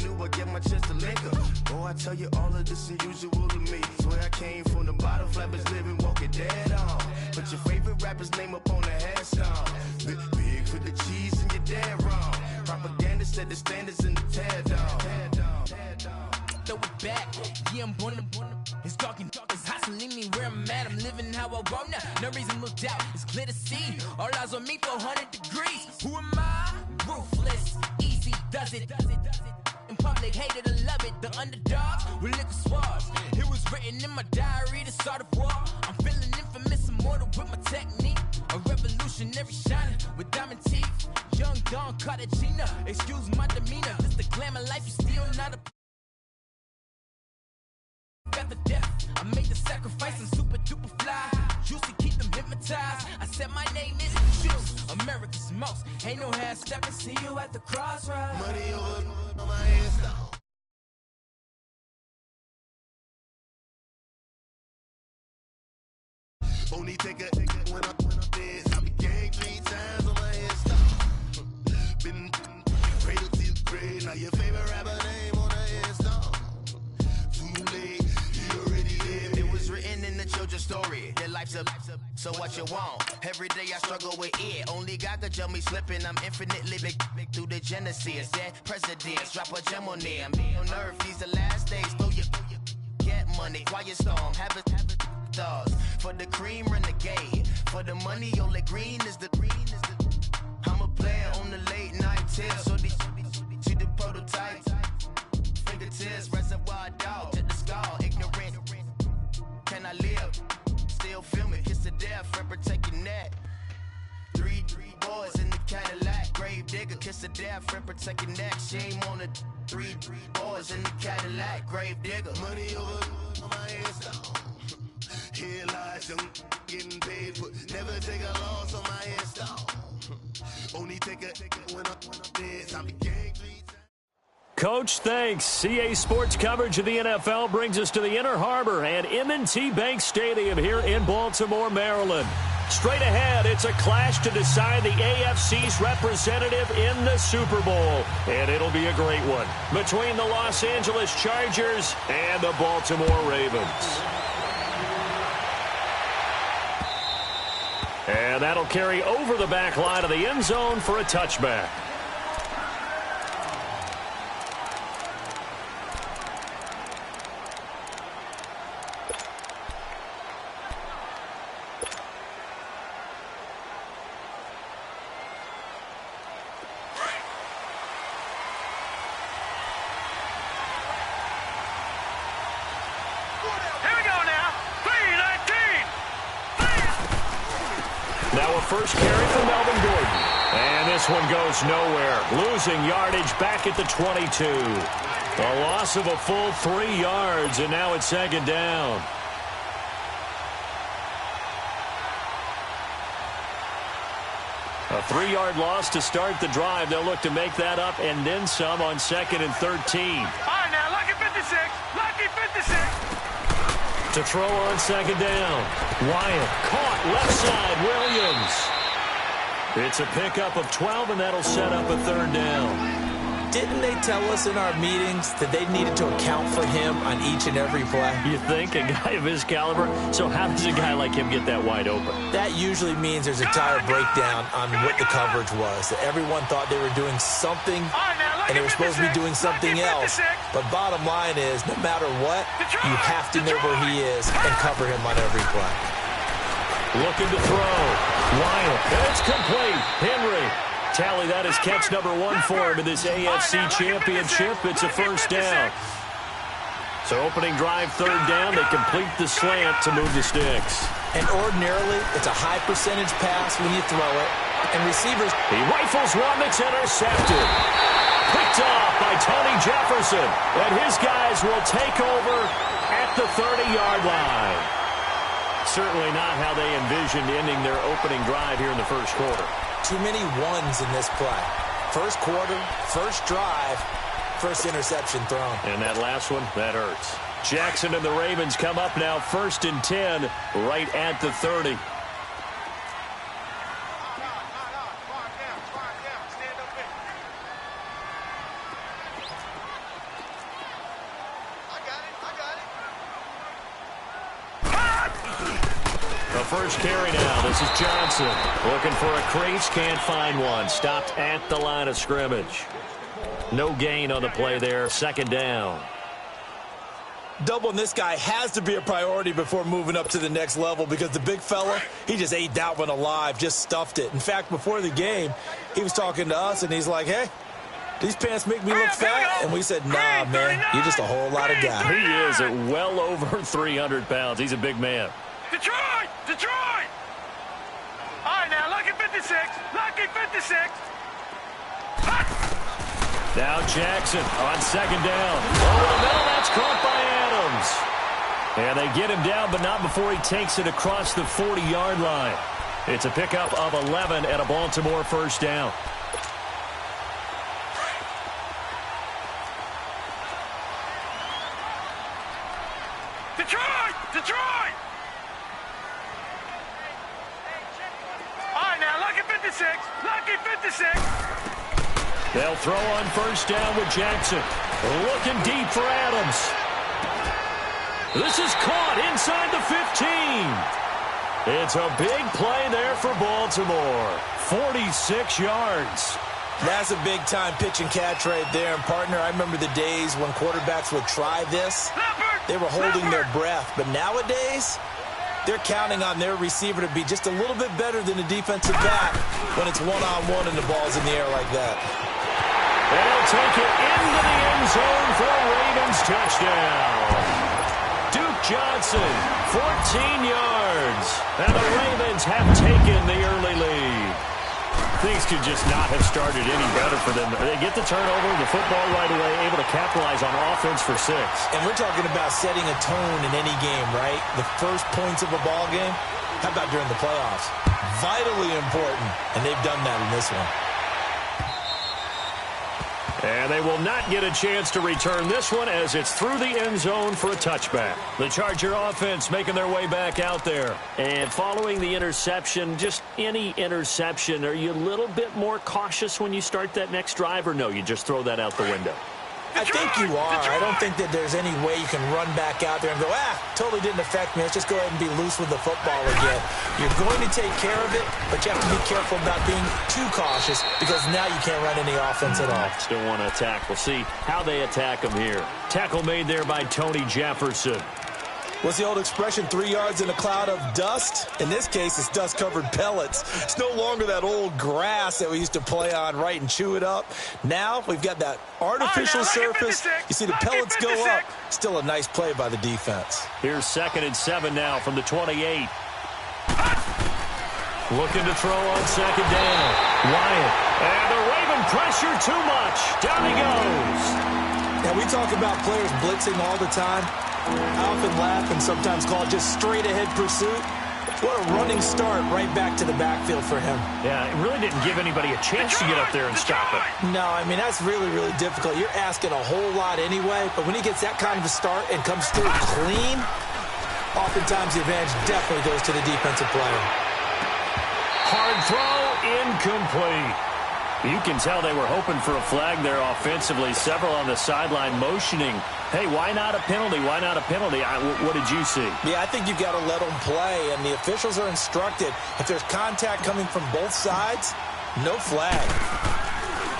knew I get my chest to link up. Oh, I tell you all of this unusual to me. Swear I came from the bottom, flappers living, walking dead on. Put your favorite rapper's name up on the headstone. Big for the cheese and you're dead wrong. Propaganda set the standards in the tear down. Throw it back, yeah, I'm born to. It's talking, it's hot, so leave me where I'm at. I'm living how I want now. No reason to look out, it's clear to see. All eyes on me, 400 degrees. Who am I? Ruthless, easy, does it. In public, hated or love it. The underdogs with liquor swabs. It was written in my diary to start a war. I'm feeling infamous, immortal with my technique. A revolutionary shining with diamond teeth. Young Don Cartagena, excuse my demeanor. This the glamour life, you still not a. Got the death, I made the sacrifice, I'm super duper fly. Juicy, keep them hypnotized. I said my name is Juice, America's most. Ain't no half stepping, see you at the crossroads. Money over on my hands down. Only take a when I'm dead. I be gang 3 times on my headstone. Been cradle to the grave. Now your favorite rapper name on the headstone. Too late, you already lived. It was written in the children's story. Their life's up, so what you want? Every day I struggle with it. Only God could jump me slipping. I'm infinitely big through the genesis. Dead presidents, drop a gem on them. On earth, these the last days. Throw your get money, quiet storm, have it thoughts. For the cream, renegade. For the money, only green is the. I'm a player on the late night tip. So these see the prototype. Fingertips, reservoir dog to the skull. Ignorant. Can I live? Still film it. Kiss to death, friend, protect your neck. Three boys in the Cadillac. Grave digger, kiss to death, friend, protect your neck. Shame on the three boys in the Cadillac. Grave digger. Money over on my headstone. Here lies young getting paid, but never take a loss on my headstone. Only take a when I'm dead. I'm the gang 3 times. Coach, thanks. CA Sports coverage of the NFL brings us to the Inner Harbor and M&T Bank Stadium here in Baltimore, Maryland. Straight ahead, it's a clash to decide the AFC's representative in the Super Bowl. And it'll be a great one between the Los Angeles Chargers and the Baltimore Ravens. And that'll carry over the back line of the end zone for a touchback. First carry for Melvin Gordon. And this one goes nowhere. Losing yardage back at the 22. A loss of a full 3 yards, and now it's second down. A 3-yard loss to start the drive. They'll look to make that up and then some on 2nd and 13. All right, now, lucky 56. Lucky 56. To throw on second down. Wyatt caught left side. Williams. It's a pickup of 12, and that'll set up a third down. Didn't they tell us in our meetings that they needed to account for him on each and every play? You think? A guy of his caliber? So how does a guy like him get that wide open? That usually means there's a tire breakdown on what the coverage was. That everyone thought they were doing something, and they were supposed to be doing something else. But bottom line is, no matter what, you have to know where he is and cover him on every play. Looking to throw. Wyatt. And it's complete. Henry. Tally that is catch number 1 for him in this AFC Championship. It's a first down. So opening drive, third down. They complete the slant to move the sticks. And ordinarily, it's a high percentage pass when you throw it. And receivers... He rifles one that's intercepted. Picked off by Tony Jefferson. And his guys will take over at the 30-yard line. Certainly not how they envisioned ending their opening drive here in the first quarter. Too many ones in this play. First quarter, first drive, first interception thrown. And that last one, that hurts. Jackson and the Ravens come up now 1st and 10 right at the 30. first carry now. This is Johnson. Looking for a crease, can't find one. Stopped at the line of scrimmage. No gain on the play there. Second down. Doubling this guy has to be a priority before moving up to the next level because the big fella, he just ate that one alive, just stuffed it. In fact, before the game, he was talking to us, and he's like, hey, these pants make me look fat. And we said, nah, man, you're just a whole lot of guy. He is at well over 300 pounds. He's a big man. Detroit! Detroit! All right, now, lucky 56. Lucky 56. Now Jackson on second down. Over the middle, that's caught by Adams. And they get him down, but not before he takes it across the 40-yard line. It's a pickup of 11 and a Baltimore first down. Detroit! Detroit! All right, now, lucky 56. Lucky 56. They'll throw on first down with Jackson. Looking deep for Adams. This is caught inside the 15. It's a big play there for Baltimore. 46 yards. That's a big-time pitch and catch right there. And, partner, I remember the days when quarterbacks would try this. They were holding their breath. But nowadays, they're counting on their receiver to be just a little bit better than the defensive back when it's one-on-one and the ball's in the air like that. They'll take it into the end zone for a Ravens touchdown. Duke Johnson, 14 yards. And the Ravens have taken the early lead. Things could just not have started any better for them. They get the turnover, the football right away, able to capitalize on offense for 6. And we're talking about setting a tone in any game, right? The first points of a ball game. How about during the playoffs? Vitally important, and they've done that in this one. And they will not get a chance to return this one as it's through the end zone for a touchback. The Charger offense making their way back out there. And following the interception, just any interception, are you a little bit more cautious when you start that next drive, or no, you just throw that out the window? I think you are. I don't think that there's any way you can run back out there and go, totally didn't affect me. Let's just go ahead and be loose with the football again. You're going to take care of it, but you have to be careful about being too cautious because now you can't run any offense at all. Still want to attack. We'll see how they attack them here. Tackle made there by Tony Jefferson. What's the old expression, 3 yards in a cloud of dust? In this case, it's dust-covered pellets. It's no longer that old grass that we used to play on, right, and chew it up. Now we've got that artificial surface. You see the pellets go up. Still a nice play by the defense. Here's 2nd and 7 now from the 28. Looking to throw on second down. Wyatt. And the Raven pressure too much. Down he goes. Now, we talk about players blitzing all the time. I often laugh and sometimes call it just straight-ahead pursuit. What a running start right back to the backfield for him. Yeah, it really didn't give anybody a chance to get up there and stop it. No, I mean, that's really, really difficult. You're asking a whole lot anyway, but when he gets that kind of a start and comes through clean, oftentimes the advantage definitely goes to the defensive player. Hard throw, incomplete. You can tell they were hoping for a flag there offensively. Several on the sideline motioning, hey, why not a penalty? Why not a penalty? What did you see? Yeah, I think you've got to let them play, and the officials are instructed. If there's contact coming from both sides, no flag.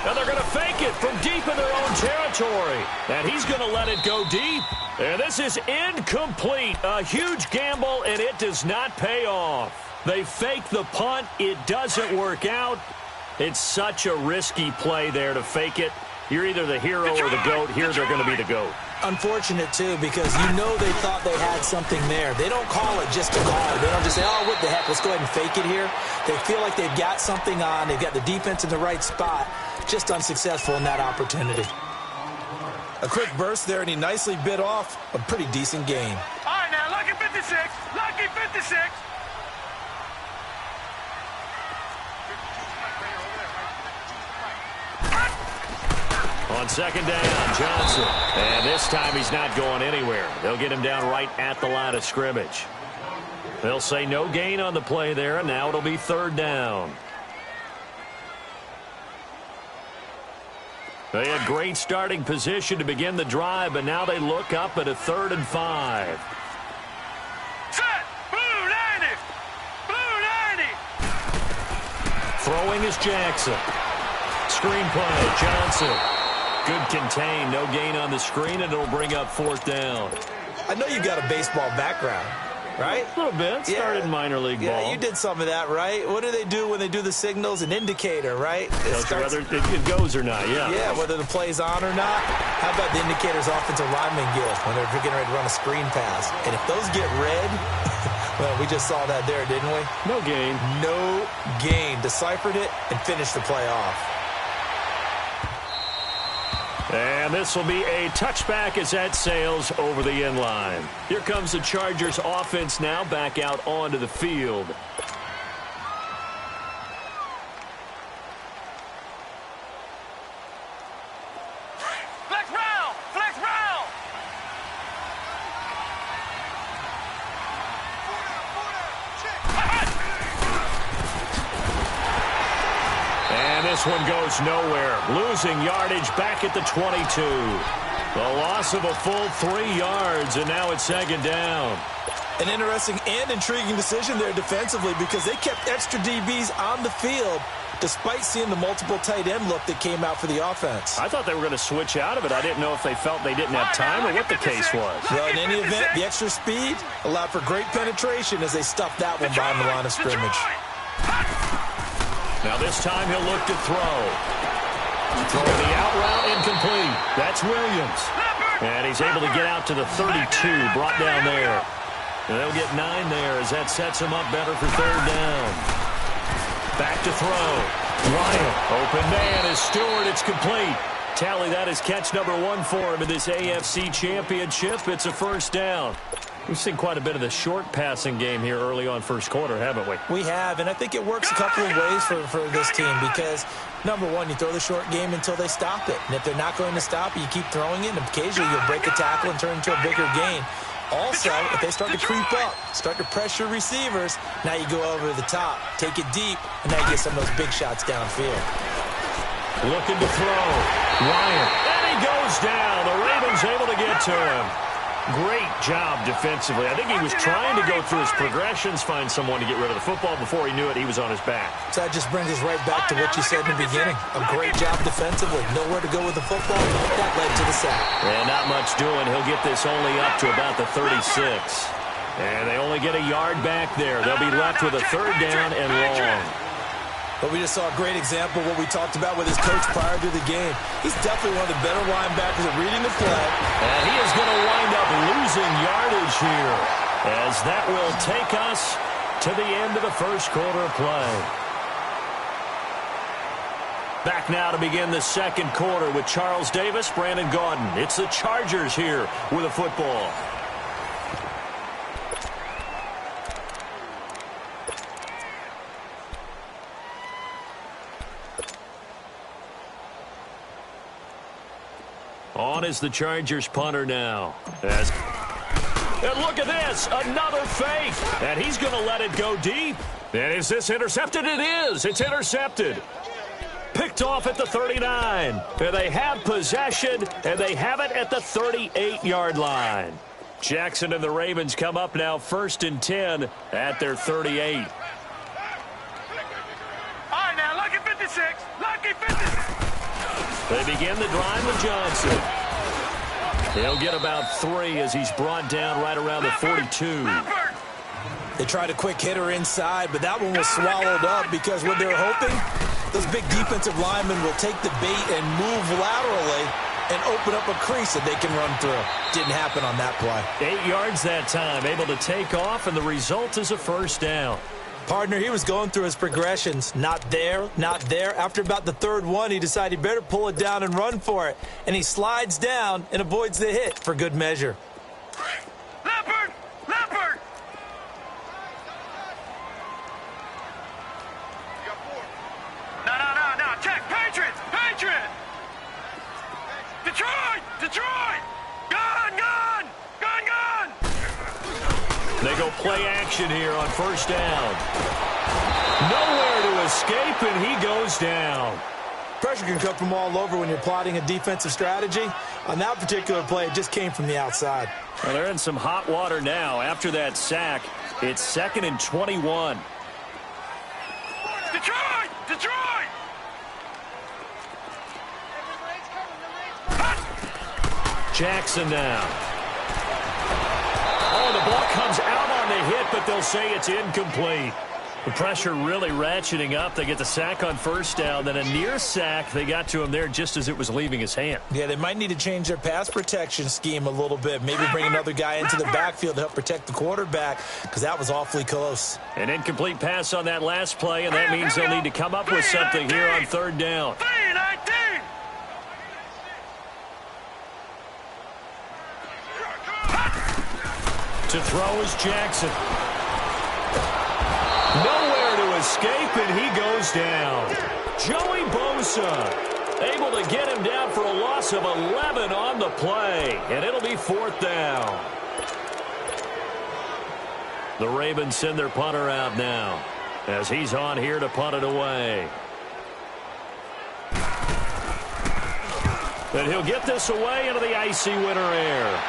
Now they're going to fake it from deep in their own territory. And he's going to let it go deep. And this is incomplete. A huge gamble, and it does not pay off. They fake the punt. It doesn't work out. It's such a risky play there to fake it. You're either the hero or the GOAT. Here they're going to be the GOAT. Unfortunate, too, because you know they thought they had something there. They don't call it just to call it. They don't just say, oh, what the heck, let's go ahead and fake it here. They feel like they've got something on. They've got the defense in the right spot. Just unsuccessful in that opportunity. A quick burst there, and he nicely bit off a pretty decent gain. All right, now, lucky 56. Lucky 56. On second down, Johnson. And this time he's not going anywhere. They'll get him down right at the line of scrimmage. They'll say no gain on the play there, and now it'll be 3rd down. They had great starting position to begin the drive, but now they look up at a 3rd and 5. Set! Blue 90! Throwing is Jackson. Screen play, Johnson. Good contain, no gain on the screen, and it'll bring up 4th down. I know you've got a baseball background, right? A little bit. Started minor league ball. Yeah, you did some of that, right? What do they do when they do the signals? An indicator, right? Whether it goes or not, yeah. Yeah, whether the play's on or not. How about the indicators offensive linemen get when they're getting ready to run a screen pass? And if those get red, well, we just saw that there, didn't we? No gain. No gain. Deciphered it and finished the play off. And this will be a touchback as that sails over the end line. Here comes the Chargers offense now back out onto the field. Flex round! Flex round! And this one goes nowhere. Losing yardage back at the 22. The loss of a full 3 yards, and now it's 2nd down. An interesting and intriguing decision there defensively because they kept extra DBs on the field despite seeing the multiple tight end look that came out for the offense. I thought they were going to switch out of it. I didn't know if they felt they didn't have time or what the case was. Well, in any event, the extra speed allowed for great penetration as they stuffed that one behind the line of scrimmage. Now this time he'll look to throw. Throwing the out route incomplete. That's Williams. And he's able to get out to the 32, brought down there. And they'll get 9 there as that sets him up better for 3rd down. Back to throw. Ryan, open man is Stewart. It's complete. Tally, that is catch number 1 for him in this AFC Championship. It's a 1st down. We've seen quite a bit of the short passing game here early on 1st quarter, haven't we? We have, and I think it works a couple of ways for this team because, number one, you throw the short game until they stop it. And if they're not going to stop it, you keep throwing it, and occasionally you'll break a tackle and turn into a bigger gain. Also, if they start to creep up, start to pressure receivers, now you go over the top, take it deep, and now you get some of those big shots downfield. Looking to throw. Ryan. And he goes down. The Ravens able to get to him. Great job defensively. I think he was trying to go through his progressions, find someone to get rid of the football. Before he knew it, he was on his back. So that just brings us right back to what you said in the beginning. A great job defensively. Nowhere to go with the football. That led to the sack. And not much doing. He'll get this only up to about the 36. And they only get a yard back there. They'll be left with a 3rd down and long. But we just saw a great example of what we talked about with his coach prior to the game. He's definitely one of the better linebackers at reading the play. And he is going to wind up losing yardage here as that will take us to the end of the 1st quarter of play. Back now to begin the 2nd quarter with Charles Davis, Brandon Gaudin. It's the Chargers here with a football. On is the Chargers punter now. And look at this, another fake. And he's going to let it go deep. And is this intercepted? It is. It's intercepted. Picked off at the 39. And they have possession, and they have it at the 38-yard line. Jackson and the Ravens come up now 1st and 10 at their 38. All right, now, lucky 56. Lucky 56. They begin the drive with Johnson. He'll get about 3 as he's brought down right around the 42. They tried a quick hitter inside, but that one was swallowed up because what they're hoping, those big defensive linemen will take the bait and move laterally and open up a crease that they can run through. Didn't happen on that play. 8 yards that time, able to take off, and the result is a 1st down. Partner, he was going through his progressions. Not there, not there. After about the 3rd one, he decided he better pull it down and run for it. And he slides down and avoids the hit for good measure. Leopard! Leopard! No. Check. Patriots! Patriots! Detroit! Detroit! Gun! They go play action here on 1st down. Nowhere to escape, and he goes down. Pressure can come from all over when you're plotting a defensive strategy. On that particular play, it just came from the outside. Well, they're in some hot water now. After that sack, it's 2nd and 21. Detroit! Detroit! Jackson now. Oh, the ball comes out on the hit, but they'll say it's incomplete. The pressure really ratcheting up. They get the sack on first down, then a near sack. They got to him there just as it was leaving his hand. Yeah, they might need to change their pass protection scheme a little bit. Maybe bring another guy into the backfield to help protect the quarterback, because that was awfully close. An incomplete pass on that last play, and that means they'll need to come up with something here on third down. 3-19. To throw is Jackson. Nowhere to escape, and he goes down. Joey Bosa able to get him down for a loss of 11 on the play, and it'll be fourth down. The Ravens send their punter out now as he's on here to punt it away. And he'll get this away into the icy winter air.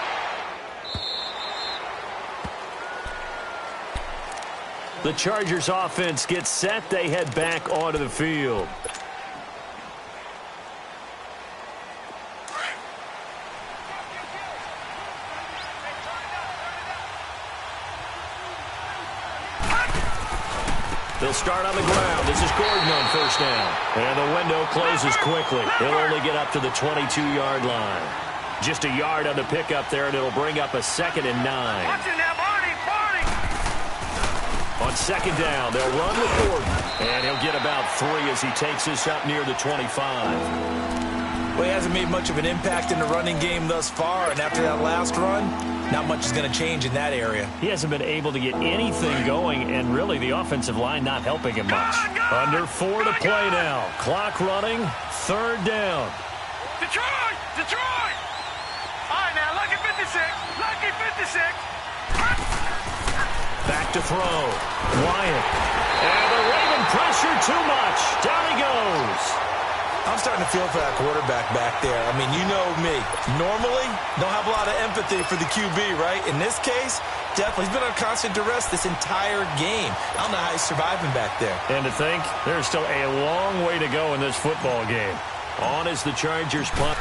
The Chargers offense gets set. They head back onto the field. They'll start on the ground. This is Gordon on first down. And the window closes quickly. He'll only get up to the 22-yard line. Just a yard on the pickup there, and it'll bring up a 2nd and 9. Watching now, Barney. On second down, they'll run with Gordon. And he'll get about 3 as he takes this up near the 25. Well, he hasn't made much of an impact in the running game thus far, and after that last run, not much is going to change in that area. He hasn't been able to get anything going, and really the offensive line not helping him much. Under 4 to play now. Clock running, third down. Detroit! Detroit! All right, now, lucky 56. Lucky 56. Back to throw. Wyatt. And the Raven pressure too much. Down he goes. I'm starting to feel for that quarterback back there. I mean, you know me. Normally, don't have a lot of empathy for the QB, right? In this case, definitely. He's been on constant duress this entire game. I don't know how he's surviving back there. And to think, there's still a long way to go in this football game. On is the Chargers punt.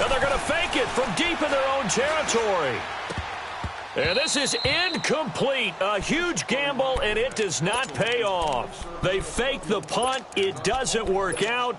And they're going to fake it from deep in their own territory. And this is incomplete. A huge gamble, and it does not pay off. They fake the punt. It doesn't work out.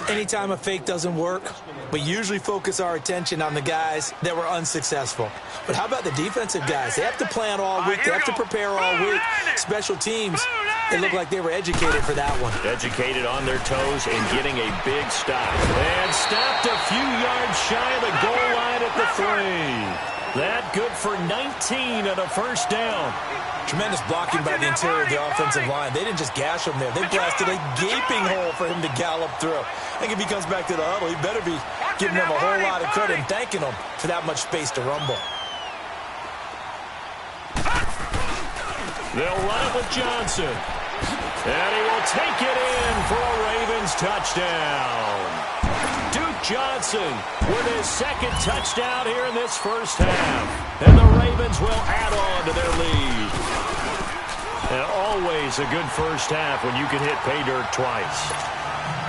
Anytime a fake doesn't work, we usually focus our attention on the guys that were unsuccessful. But how about the defensive guys? They have to plan all week. They have to prepare all week. Special teams, they look like they were educated for that one. Educated on their toes and getting a big stop. And stopped a few yards shy of the goal line at the 3. That good for 19 and a first down. Tremendous blocking by the interior of the offensive line. They didn't just gash him there. They blasted a gaping hole for him to gallop through. I think if he comes back to the huddle, he better be giving them a whole lot of credit and thanking them for that much space to rumble. They'll run it with Johnson. And he will take it in for a Ravens touchdown. Duke Johnson with his second touchdown here in this first half. And the Ravens will add on to their lead. And always a good first half when you can hit pay dirt twice.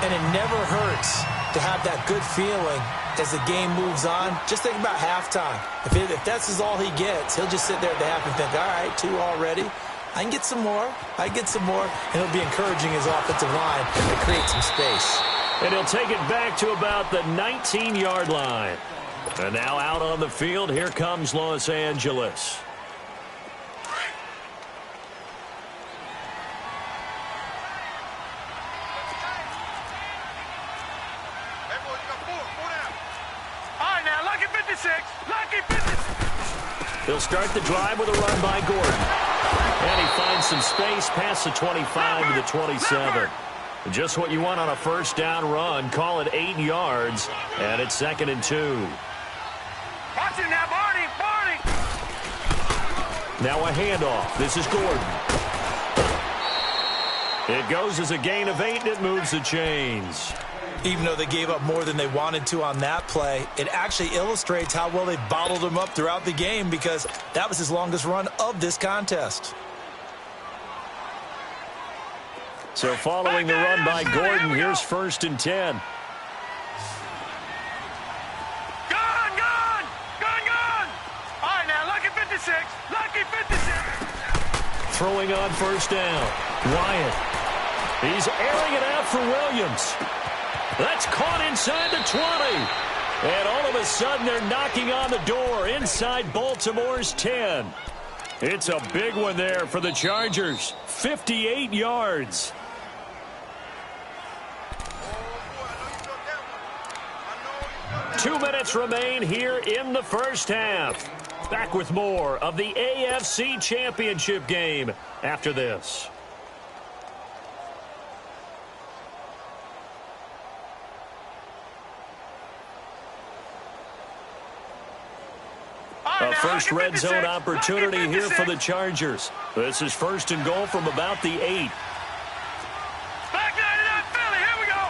And it never hurts to have that good feeling as the game moves on. Just think about halftime. If that's all he gets, he'll just sit there at the half and think, all right, 2 already. I can get some more. I can get some more. And he'll be encouraging his offensive line to create some space. And he'll take it back to about the 19-yard line. And now out on the field, here comes Los Angeles. They'll start the drive with a run by Gordon. And he finds some space past the 25 to the 27. Just what you want on a first down run. Call it 8 yards. And it's 2nd and 2. Watch it now, Barney. Now a handoff. This is Gordon. It goes as a gain of 8, and it moves the chains. Even though they gave up more than they wanted to on that play, it actually illustrates how well they bottled him up throughout the game, because that was his longest run of this contest. So following the run by Gordon, here's 1st and 10. Lucky 56. Throwing on 1st down. Wyatt. He's airing it out for Williams. That's caught inside the 20. And all of a sudden, they're knocking on the door inside Baltimore's 10. It's a big one there for the Chargers. 58 yards. Two minutes remain here in the first half. Back with more of the AFC Championship game after this. A first red zone opportunity here for the Chargers. This is 1st and goal from about the 8. Back nine it up, Philly. Here we go.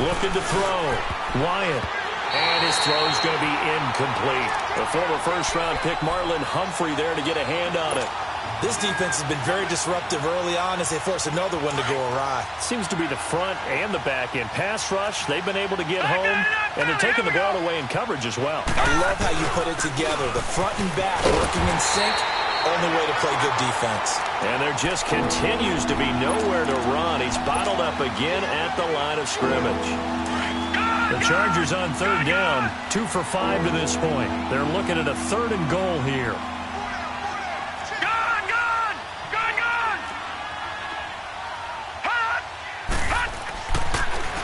Looking to throw. Wyatt. And his throw is going to be incomplete. The former first-round pick Marlon Humphrey there to get a hand on it. This defense has been very disruptive early on as they force another one to go awry. Seems to be the front and the back end. Pass rush, they've been able to get home, and they're taking the ball away in coverage as well. I love how you put it together. The front and back working in sync, only way to play good defense. And there just continues to be nowhere to run. He's bottled up again at the line of scrimmage. The Chargers on 3rd down, 2 for 5 to this point. They're looking at a 3rd and goal here.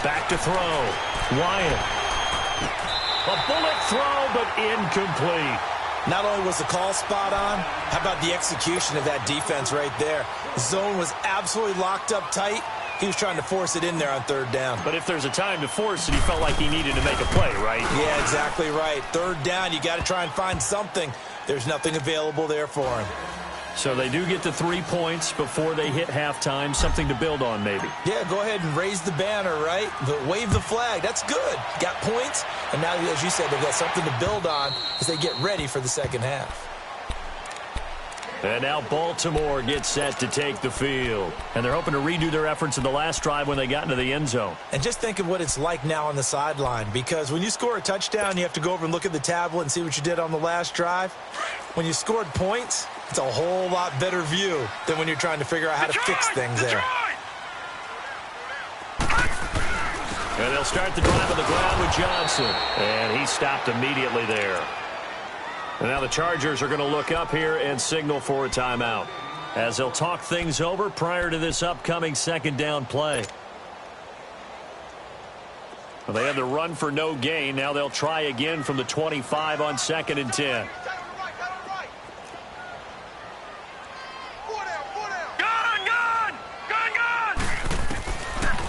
Back to throw. Wyatt. A bullet throw, but incomplete. Not only was the call spot on, how about the execution of that defense right there? The zone was absolutely locked up tight. He was trying to force it in there on 3rd down. But if there's a time to force it, he felt like he needed to make a play, right? Yeah, exactly right. 3rd down, you got to try and find something. There's nothing available there for him. So they do get the 3 points before they hit halftime, something to build on maybe. Yeah, go ahead and raise the banner, right? Wave the flag. That's good. Got points, and now, as you said, they've got something to build on as they get ready for the second half. And now Baltimore gets set to take the field. And they're hoping to redo their efforts in the last drive when they got into the end zone. And just think of what it's like now on the sideline, because when you score a touchdown, you have to go over and look at the tablet and see what you did on the last drive. When you scored points, it's a whole lot better view than when you're trying to figure out how to fix things there. And they'll start the drive on the ground with Johnson. And he stopped immediately there. And now the Chargers are going to look up here and signal for a timeout as they'll talk things over prior to this upcoming 2nd down play. Well, they had the run for no gain. Now they'll try again from the 25 on 2nd and 10.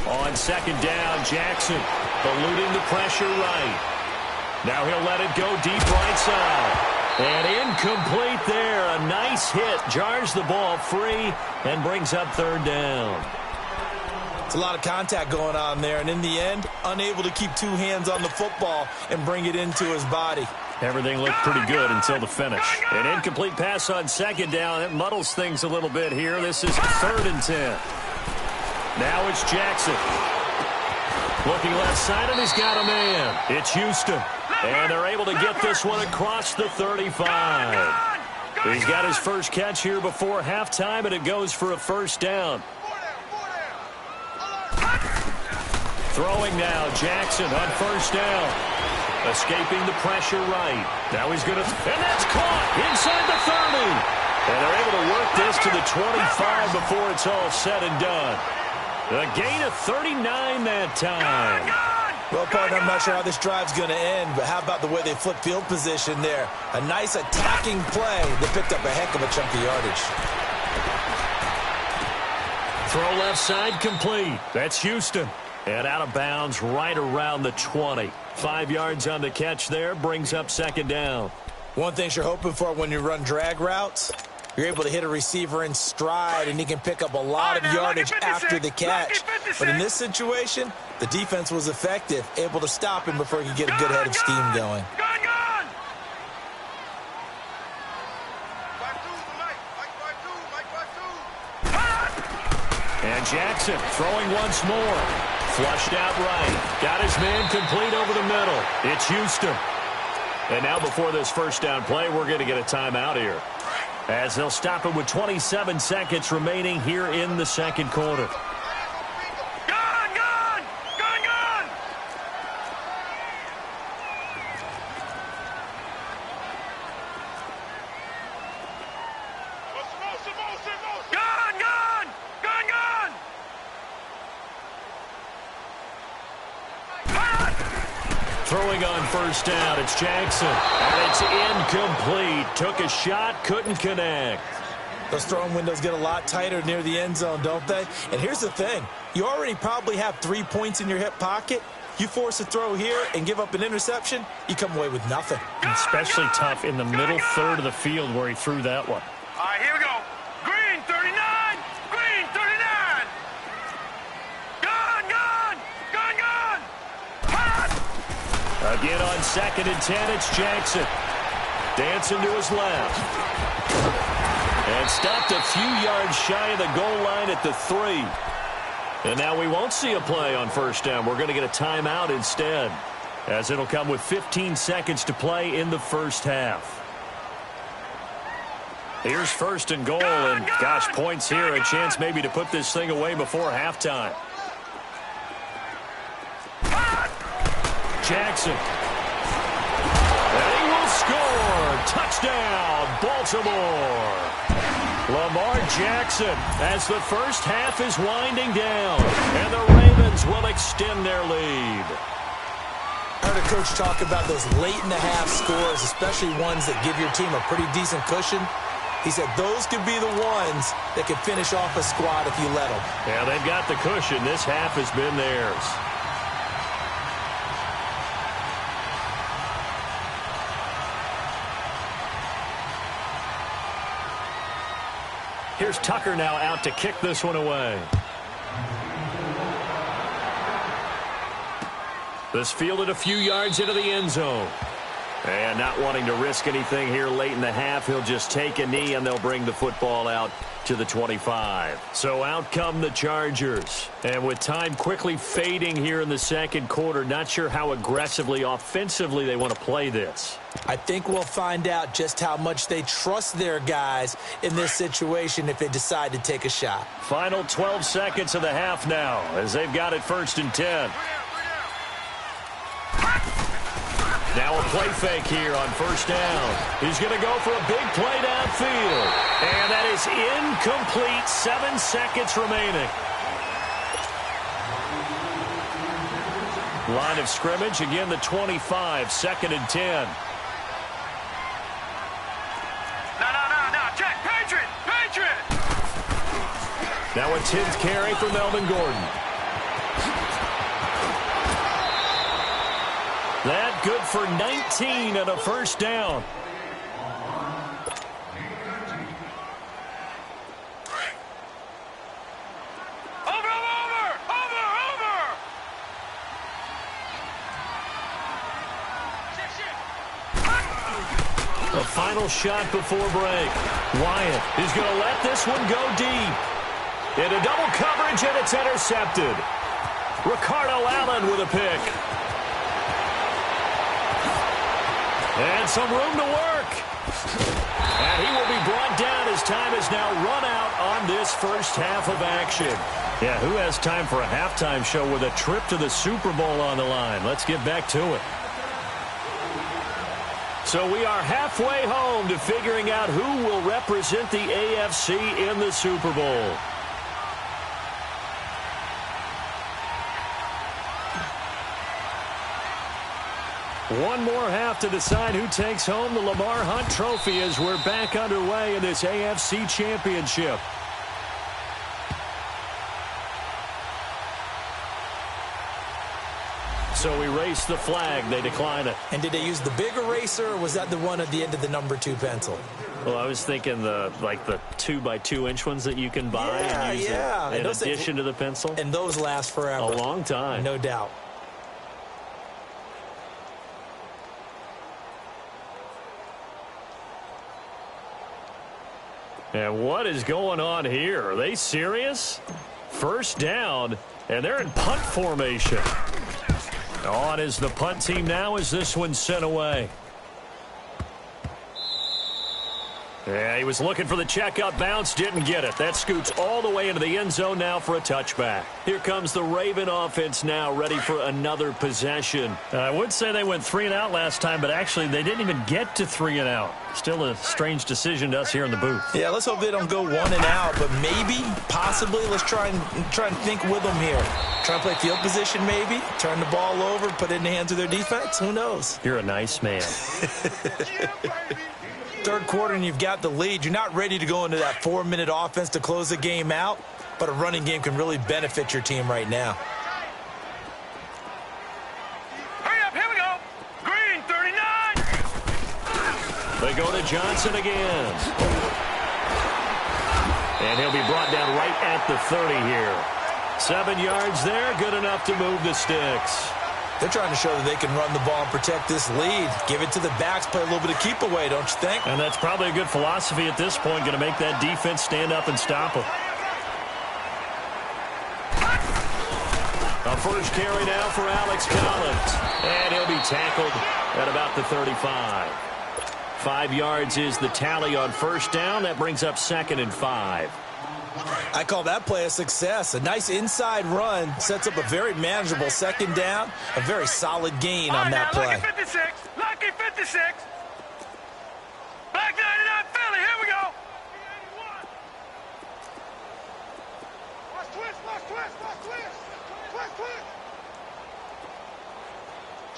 On 2nd down, Jackson eluding the pressure right. Now he'll let it go deep right side. And incomplete there. A nice hit. Jars the ball free and brings up 3rd down. It's a lot of contact going on there. And in the end, unable to keep 2 hands on the football and bring it into his body. Everything looked pretty good until the finish. An incomplete pass on 2nd down. It muddles things a little bit here. This is 3rd and 10. Now it's Jackson. Looking left side, and he's got a man. It's Houston. And they're able to get this one across the 35. He's got his first catch here before halftime, and it goes for a 1st down. Throwing now, Jackson on 1st down. Escaping the pressure right. Now he's going to, and that's caught inside the 30. And they're able to work this to the 25 before it's all said and done. A gain of 39 that time. Well, partner, I'm not sure how this drive's going to end, but how about the way they flip field position there? A nice attacking play that picked up a heck of a chunk of yardage. Throw left side complete. That's Houston. And out of bounds right around the 20. 5 yards on the catch there, brings up 2nd down. One thing you're hoping for when you run drag routes, you're able to hit a receiver in stride, and he can pick up a lot of yardage after the catch. But in this situation, the defense was effective, able to stop him before he could get a good head of steam going. And Jackson throwing once more. Flushed out right. Got his man complete over the middle. It's Houston. And now before this first down play, we're going to get a timeout here, as they'll stop it with 27 seconds remaining here in the second quarter. Throwing on first down, it's Jackson. And it's incomplete. Took a shot, couldn't connect. Those throwing windows get a lot tighter near the end zone, don't they? And here's the thing. You already probably have 3 points in your hip pocket. You force a throw here and give up an interception, you come away with nothing. Especially tough in the middle third of the field where he threw that one. All right, here we go. Green 39. Green 39. Gun, gun. Gun, gun. Hot. Again on 2nd and 10, it's Jackson. Dancing to his left. And stopped a few yards shy of the goal line at the 3. And now we won't see a play on first down. We're going to get a timeout instead, as it'll come with 15 seconds to play in the first half. Here's 1st and goal, and gosh, points here. A chance maybe to put this thing away before halftime. Jackson. And he will score. Touchdown, Baltimore. Lamar Jackson, as the first half is winding down, and the Ravens will extend their lead. I heard a coach talk about those late-in-the-half scores, especially ones that give your team a pretty decent cushion. He said those could be the ones that could finish off a squad if you let them. Yeah, they've got the cushion. This half has been theirs. Here's Tucker now out to kick this one away. This fielded a few yards into the end zone. And not wanting to risk anything here late in the half, he'll just take a knee and they'll bring the football out to the 25. So out come the Chargers. And with time quickly fading here in the second quarter, not sure how aggressively, offensively they want to play this. I think we'll find out just how much they trust their guys in this situation if they decide to take a shot. Final 12 seconds of the half now, as they've got it 1st and 10. Now a play fake here on first down. He's going to go for a big play downfield. And that is incomplete. 7 seconds remaining. Line of scrimmage, again the 25, 2nd and 10. No. Check. Patriot. Patriot. Now a 10th carry for Melvin Gordon. That good for 19 and a first down. Over. The final shot before break. Wyatt is going to let this one go deep. Into double coverage, and it's intercepted. Ricardo Allen with a pick. And some room to work. And he will be brought down as time is now run out on this first half of action. Yeah, who has time for a halftime show with a trip to the Super Bowl on the line? Let's get back to it. So we are halfway home to figuring out who will represent the AFC in the Super Bowl. One more half to decide who takes home the Lamar Hunt Trophy as we're back underway in this AFC Championship. So we race the flag. They decline it. And did they use the big eraser, or was that the one at the end of the number 2 pencil? Well, I was thinking the 2x2-inch ones that you can buy and use in addition to the pencil. And those last forever. A long time. No doubt. And what is going on here? Are they serious? First down, and they're in punt formation. On is the punt team now as this one's sent away. Yeah, he was looking for the checkup bounce, didn't get it. That scoots all the way into the end zone now for a touchback. Here comes the Raven offense now, ready for another possession. I would say they went 3 and out last time, but actually they didn't even get to 3 and out. Still a strange decision to us here in the booth. Yeah, let's hope they don't go 1 and out, but maybe, possibly, let's try and think with them here. Try and play field position maybe, turn the ball over, put it in the hands of their defense. Who knows? You're a nice man. Third quarter and you've got the lead. You're not ready to go into that 4-minute offense to close the game out, but a running game can really benefit your team right now. Hurry up, here we go. Green, 39. They go to Johnson again. And he'll be brought down right at the 30 here. 7 yards there, good enough to move the sticks. They're trying to show that they can run the ball and protect this lead. Give it to the backs, play a little bit of keep away, don't you think? And that's probably a good philosophy at this point, going to make that defense stand up and stop them. A first carry now for Alex Collins. And he'll be tackled at about the 35. 5 yards is the tally on first down. That brings up 2nd and 5. I call that play a success. A nice inside run sets up a very manageable 2nd down. A very solid gain on that play. Lucky 56. Lucky 56. Back 99 Philly. Here we go. Watch twist. Watch twist. Watch twist. Twist, twist.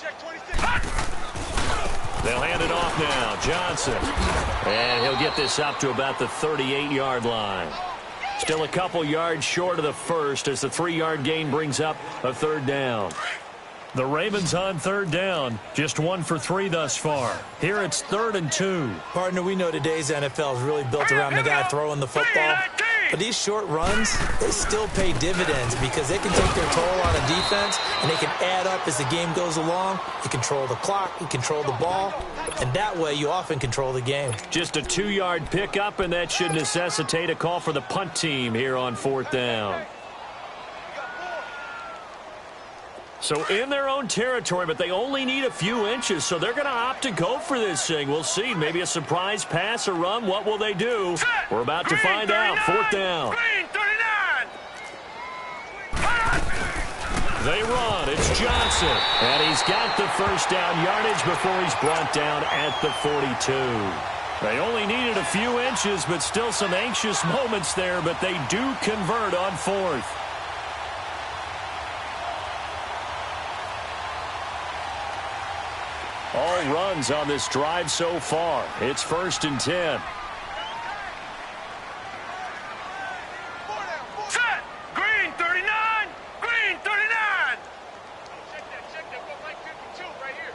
Check 26. They'll hand it off now. Johnson. And he'll get this up to about the 38-yard line. Still a couple yards short of the first as the 3-yard gain brings up a 3rd down. The Ravens on 3rd down. Just 1 for 3 thus far. Here it's 3rd and 2. Partner, we know today's NFL is really built around the guy throwing the football. But these short runs, they still pay dividends because they can take their toll on a defense and they can add up as the game goes along. You control the clock, you control the ball, and that way you often control the game. Just a 2-yard pickup, and that should necessitate a call for the punt team here on 4th down. So in their own territory, but they only need a few inches, so they're going to opt to go for this thing. We'll see. Maybe a surprise pass or run. What will they do? We're about to find out. 4th down. Green, 39. They run. It's Johnson. And he's got the first down yardage before he's brought down at the 42. They only needed a few inches, but still some anxious moments there, but they do convert on 4th. All runs on this drive so far. It's 1st and 10. Set. Green, 39. Green, 39. Check that. Go like 52 right here.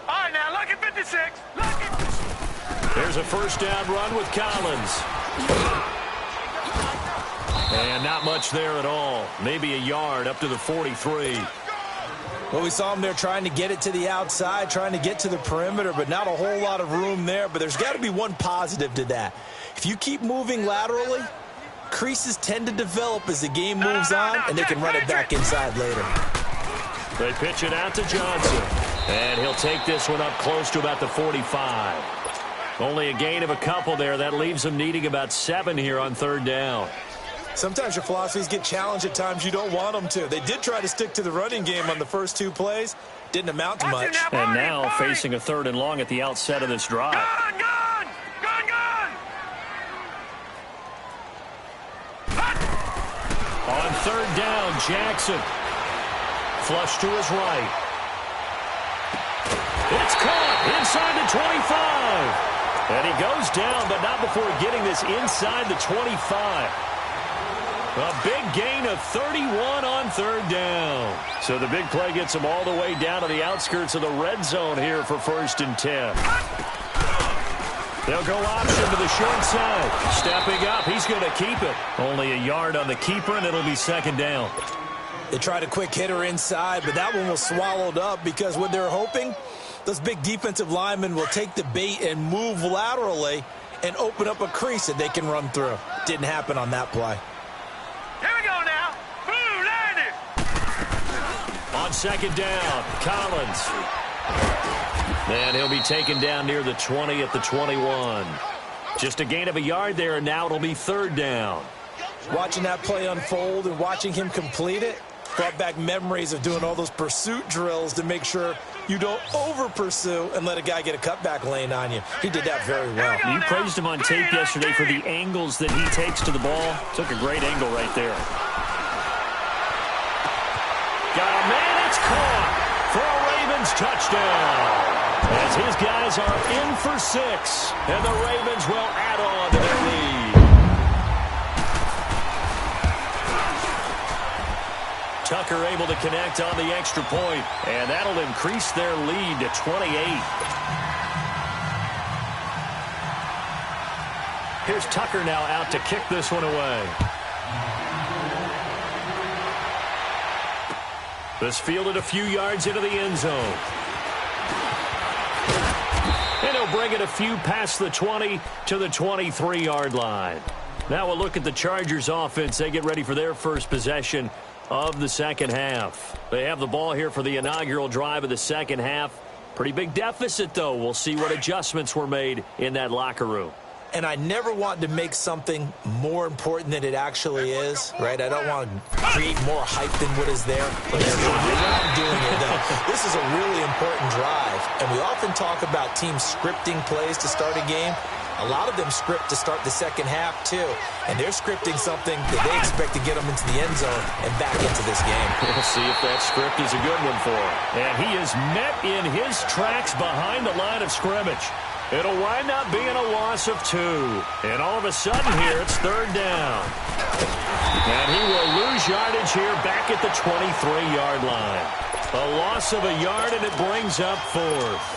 All right, now, lucky 56. Lucky. There's a first down run with Collins. And not much there at all. Maybe a yard up to the 43. Well, we saw him there trying to get it to the outside, trying to get to the perimeter, but not a whole lot of room there. But there's got to be one positive to that. If you keep moving laterally, creases tend to develop as the game moves on, and they can run it back inside later. They pitch it out to Johnson. And he'll take this one up close to about the 45. Only a gain of a couple there. That leaves them needing about 7 here on 3rd down. Sometimes your philosophies get challenged at times you don't want them to. They did try to stick to the running game on the first 2 plays. Didn't amount to much. And now facing a 3rd and long at the outset of this drive. Gone. On 3rd down, Jackson. Flush to his right. It's caught inside the 25. And he goes down, but not before getting this inside the 25. A big gain of 31 on 3rd down. So the big play gets him all the way down to the outskirts of the red zone here for 1st and 10. They'll go option to the short side. Stepping up, he's going to keep it. Only a yard on the keeper, and it'll be 2nd down. They tried a quick hitter inside, but that one was swallowed up because what they're hoping, those big defensive linemen will take the bait and move laterally and open up a crease that they can run through. Didn't happen on that play. Here we go now. On second down, Collins. And he'll be taken down near the 20 at the 21. Just a gain of a yard there, and now it'll be third down. Watching that play unfold and watching him complete it brought back memories of doing all those pursuit drills to make sure you don't over-pursue and let a guy get a cutback lane on you. He did that very well. You praised him on tape yesterday for the angles that he takes to the ball. Took a great angle right there. Got a man, it's caught for a Ravens touchdown. As his guys are in for 6, and the Ravens will add on to their lead. Tucker able to connect on the extra point, and that'll increase their lead to 28. Here's Tucker now out to kick this one away. This fielded a few yards into the end zone. And he'll bring it a few past the 20 to the 23-yard line. Now we'll look at the Chargers offense. They get ready for their first possession of the second half. They have the ball here for the inaugural drive of the second half. Pretty big deficit, though. We'll see what adjustments were made in that locker room. And I never want to make something more important than it actually is, right? I don't want to create more hype than what is there. But I'm doing it, though. This is a really important drive. And we often talk about teams scripting plays to start a game. A lot of them script to start the second half, too. And they're scripting something that they expect to get them into the end zone and back into this game. We'll see if that script is a good one for him. And he is met in his tracks behind the line of scrimmage. It'll wind up being a loss of 2. And all of a sudden here, it's third down. And he will lose yardage here back at the 23-yard line. A loss of a yard, and it brings up 4th.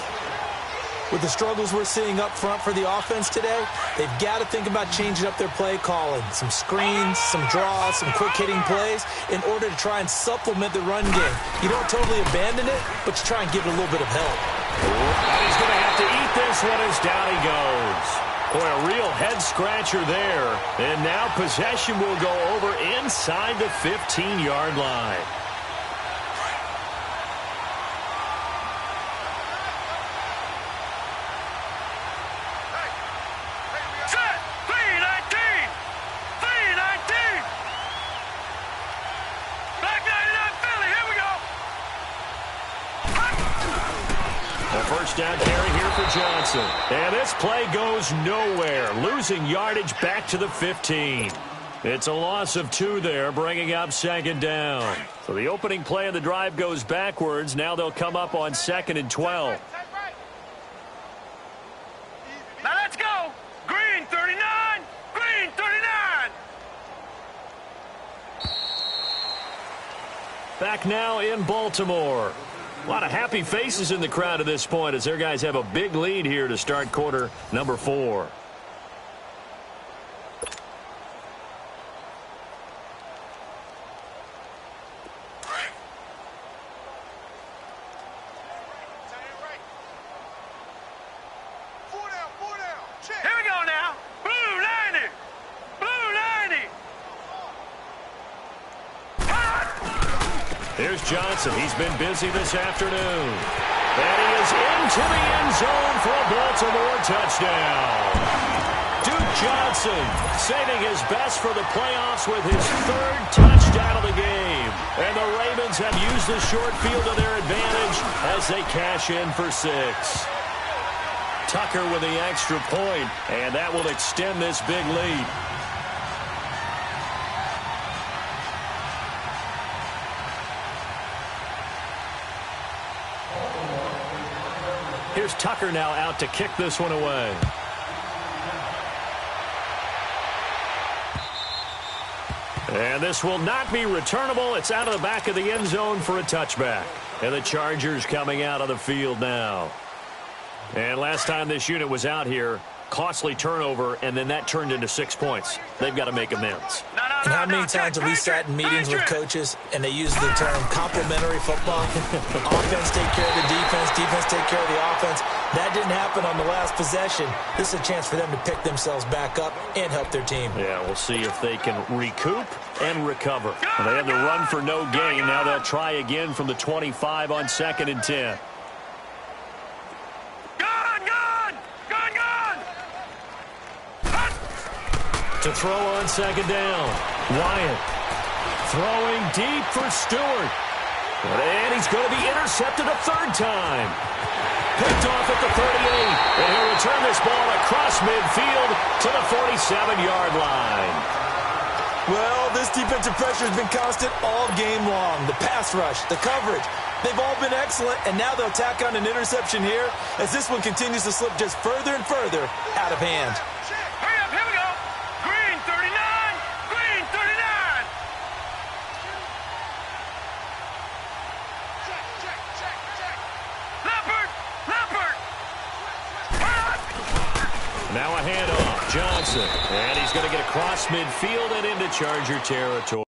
With the struggles we're seeing up front for the offense today, they've got to think about changing up their play calling. Some screens, some draws, some quick-hitting plays in order to try and supplement the run game. You don't totally abandon it, but you try and give it a little bit of help. And he's going to have to eat this one as down he goes. Boy, a real head-scratcher there. And now possession will go over inside the 15-yard line. First down carry here for Johnson. And this play goes nowhere. Losing yardage back to the 15. It's a loss of 2 there, bringing up second down. So the opening play of the drive goes backwards. Now they'll come up on 2nd and 12. Now let's go. Green 39. Green 39. Back now in Baltimore. A lot of happy faces in the crowd at this point as their guys have a big lead here to start quarter number 4. Here we go now. Blue 90. Blue 90. Here's Johnson. He's been busy this afternoon. And he is into the end zone for a Baltimore touchdown. Duke Johnson saving his best for the playoffs with his 3rd touchdown of the game. And the Ravens have used the short field to their advantage as they cash in for 6. Tucker with the extra point, and that will extend this big lead. Here's Tucker now out to kick this one away. And this will not be returnable. It's out of the back of the end zone for a touchback. And the Chargers coming out of the field now. And last time this unit was out here, costly turnover, and then that turned into 6 points. They've got to make amends. No. And how many times have we sat in meetings with coaches and they use the term complementary football? Offense take care of the defense, defense take care of the offense. That didn't happen on the last possession. This is a chance for them to pick themselves back up and help their team. Yeah, we'll see if they can recoup and recover. Well, they had the run for no gain. Now they'll try again from the 25 on 2nd and 10. To throw on 2nd down. Wyatt throwing deep for Stewart. And he's going to be intercepted a 3rd time. Picked off at the 38. And he'll return this ball across midfield to the 47-yard line. Well, this defensive pressure has been constant all game long. The pass rush, the coverage, they've all been excellent, and now they'll tack on an interception here as this one continues to slip just further and further out of hand. Hurry up, here we go. Green 39, green 39. Check. Leopard. Now a handoff. Johnson. And he's going to get across midfield and into Charger territory.